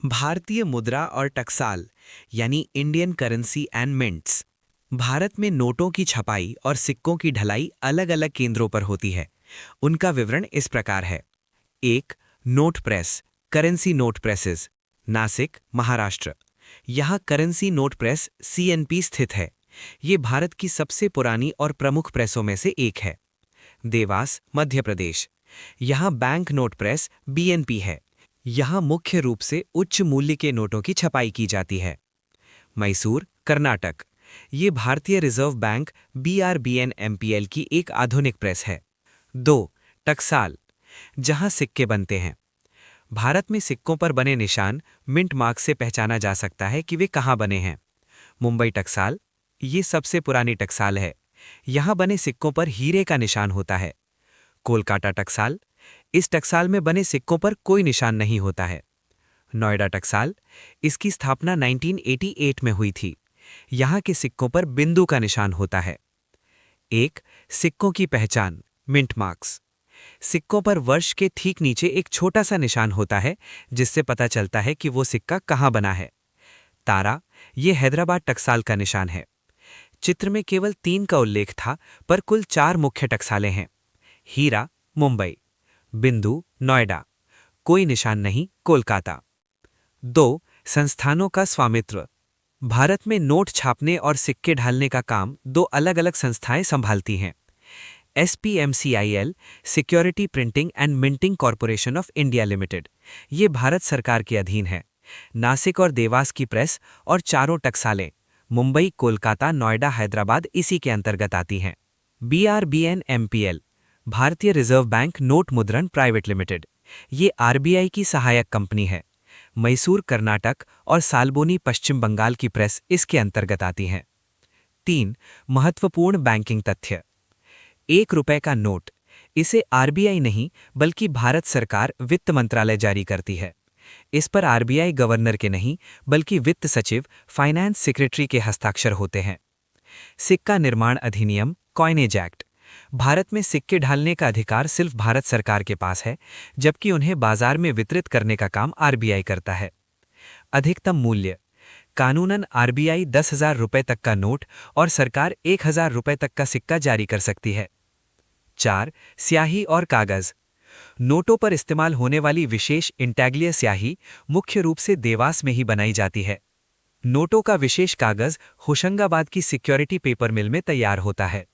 भारतीय मुद्रा और टकसाल यानी Indian currency and mints. Bharat में नोटों की छपाई और सिक्कों की ढलाई अलग अलग केंद्रों पर होती है। उनका विवरण इस प्रकार है। एक, note press, currency note presses, Nashik, Maharashtra. यहाँ करेंसी नोट प्रेस सीएनपी स्थित है। ये भारत की सबसे पुरानी और प्रमुख प्रेसों में से एक है। देवास, मध्य प्रदेश। यहाँ बैंक नोट प्रेस बीएनपी है। यहाँ मुख्य रूप से उच्च मूल्य के नोटों की छपाई की जाती है। मैसूर, कर्नाटक। ये भारतीय रिजर्व बैंक बीआरबीएन एमपीएल की एक आधुनिक प्रेस है। 2, टकसाल, जहाँ सिक्के बनते हैं। भारत में सिक्कों पर बने निशान मिंट मार्क से पहचाना जा सकता है कि वे कहाँ बने हैं। मुंबई टकसाल, ये सबसे पुरानी टकसाल है। यहाँ बने सिक्कों पर हीरे का निशान होता है। कोलकाता टकसाल, इस टकसाल में बने सिक्कों पर कोई निशान नहीं होता है। नोएडा टकसाल, इसकी स्थापना 1988 में हुई थी। यहाँ के सिक्कों पर बिंदु का निशान होता है। एक, सिक्कों की पहचान, मिंट मार्क्स। सिक्कों पर वर्ष के ठीक नीचे एक छोटा सा निशान होता है जिससे पता चलता है कि वो सिक्का कहाँ बना है। तारा, ये हैदराबाद टकसाल का निशान है। चित्र में केवल 3 का उल्लेख था पर कुल 4 मुख्य टकसालें हैं। हीरा, मुंबई। बिंदु, नोएडा। कोई निशान नहीं, कोलकाता। 2, संस्थानों का स्वामित्व। भारत में नोट छापने और सिक्के ढालने का काम 2 अलग अलग संस्थाएं संभालती हैं। SPMCIL, Security Printing and Minting Corporation of India Limited, ये भारत सरकार के अधीन है। नासिक और देवास की प्रेस और चारों टकसालें मुंबई, कोलकाता, नोएडा, हैदराबाद इसी के अंतर्गत आती हैं। बीआरबीएन एमपीएल, भारतीय रिजर्व बैंक नोट मुद्रण प्राइवेट लिमिटेड, ये आरबीआई की सहायक कंपनी है। मैसूर, कर्नाटक और साल्बोनी, पश्चिम बंगाल की प्रेस इसके अंतर्गत आती हैं। 3, महत्वपूर्ण बैंकिंग तथ्य। 1 रुपए का नोट, इसे आरबीआई नहीं बल्कि भारत सरकार वित्त मंत्रालय जारी करती है। इस पर आरबीआई गवर्नर के नहीं बल्कि वित्त सचिव, फाइनेंस सेक्रेटरी के हस्ताक्षर होते हैं। सिक्का निर्माण अधिनियम, कॉइनेज एक्ट। भारत में सिक्के ढालने का अधिकार सिर्फ भारत सरकार के पास है, जबकि उन्हें बाजार में वितरित करने का काम आरबीआई करता है। अधिकतम मूल्य, कानूनन आरबीआई 10,000 रुपए तक का नोट और सरकार 1,000 रुपए तक का सिक्का जारी कर सकती है। 4, स्याही और कागज। नोटों पर इस्तेमाल होने वाली विशेष इंटैग्लियर स्याही मुख्य रूप से देवास में ही बनाई जाती है। नोटों का विशेष कागज होशंगाबाद की सिक्योरिटी पेपर मिल में तैयार होता है।